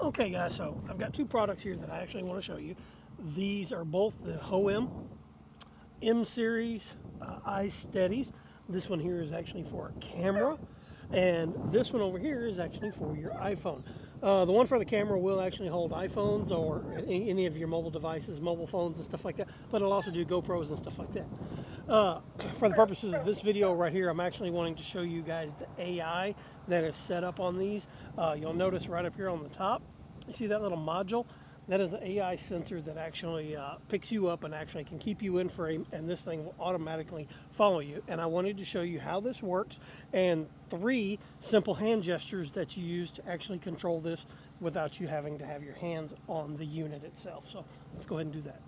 Okay guys, so I've got two products here that I actually want to show you. These are both the Hohem M series iSteadies. This one here is actually for a camera, and this one over here is actually for your iPhone. The one for the camera will actually hold iPhones or any of your mobile devices, mobile phones and stuff like that, but it'll also do GoPros and stuff like that. For the purposes of this video right here, I'm actually wanting to show you guys the AI that is set up on these. You'll notice right up here on the top, you see that little module? That is an AI sensor that actually picks you up and actually can keep you in frame, and this thing will automatically follow you. And I wanted to show you how this works and 3 simple hand gestures that you use to actually control this without you having to have your hands on the unit itself. So let's go ahead and do that.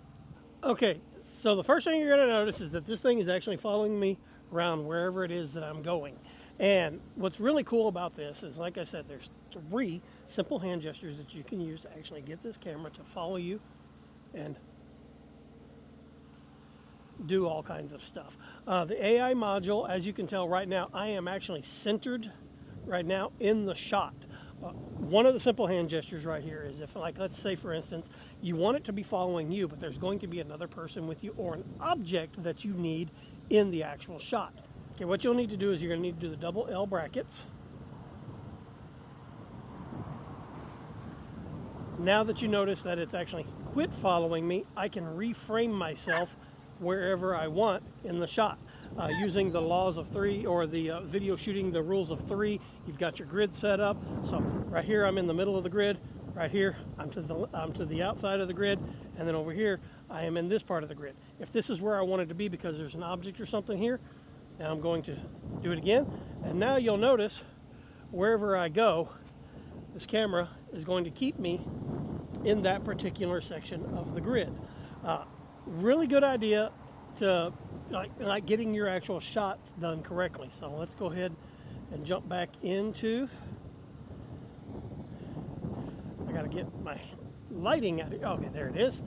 Okay, so the first thing you're going to notice is that this thing is actually following me around wherever it is that I'm going. And what's really cool about this is, like I said, there's 3 simple hand gestures that you can use to actually get this camera to follow you and do all kinds of stuff. The AI module, as you can tell right now, I am actually centered right now in the shot. One of the simple hand gestures right here is if, like, let's say for instance, you want it to be following you, but there's going to be another person with you or an object that you need in the actual shot. Okay, what you'll need to do is you're going to need to do the double L brackets. Now that you notice that it's actually quit following me, I can reframe myself wherever I want in the shot. Using the laws of 3 or the video shooting, the rules of 3, you've got your grid set up. So right here I'm in the middle of the grid, right here I'm to the outside of the grid, and then over here I am in this part of the grid. If this is where I want it to be because there's an object or something here, now I'm going to do it again, and now you'll notice wherever I go, this camera is going to keep me in that particular section of the grid. Really good idea to like getting your actual shots done correctly. So let's go ahead and jump back into, I gotta get my lighting out here. Okay, there it is.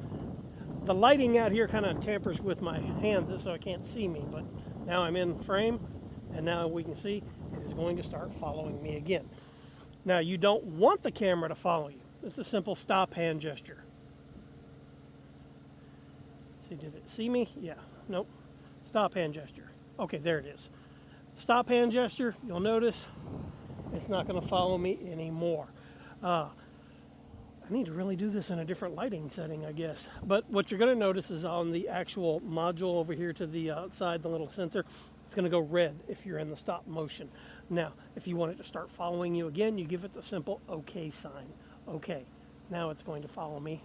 The lighting out here kind of tampers with my hands so I can't see me, but now I'm in frame, and now we can see it is going to start following me again. Now you don't want the camera to follow you. It's a simple stop hand gesture. See, did it see me? Yeah, nope. Stop hand gesture. Okay, there it is. Stop hand gesture, you'll notice it's not going to follow me anymore. I need to really do this in a different lighting setting, I guess. But what you're going to notice is on the actual module over here to the outside, the little sensor, it's going to go red if you're in the stop motion. Now, if you want it to start following you again, you give it the simple OK sign. OK. Now it's going to follow me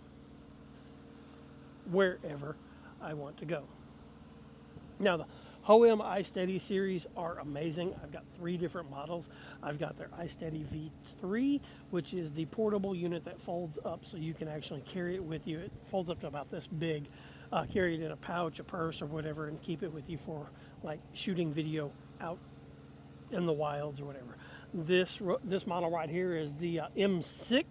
wherever I want to go. Now, the Hohem iSteady series are amazing. I've got 3 different models. I've got their iSteady V3, which is the portable unit that folds up so you can actually carry it with you. It folds up to about this big. Carry it in a pouch, a purse, or whatever, and keep it with you for like shooting video out in the wilds or whatever. This model right here is the M6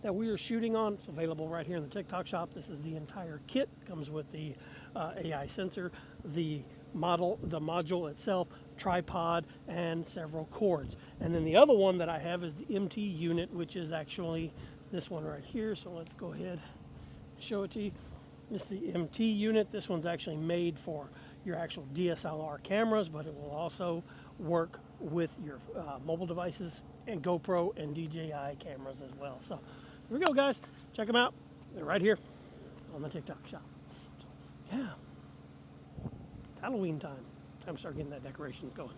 that we are shooting on. It's available right here in the TikTok shop. This is the entire kit. Comes with the AI sensor, the module itself, tripod, and several cords. And then the other one that I have is the MT unit, which is actually this one right here. So let's go ahead and show it to you. This is the MT unit. This one's actually made for your actual DSLR cameras, but it will also work with your mobile devices and GoPro and DJI cameras as well. So here we go, guys. Check them out. They're right here on the TikTok shop. So, yeah. It's Halloween time. Time to start getting that decorations going.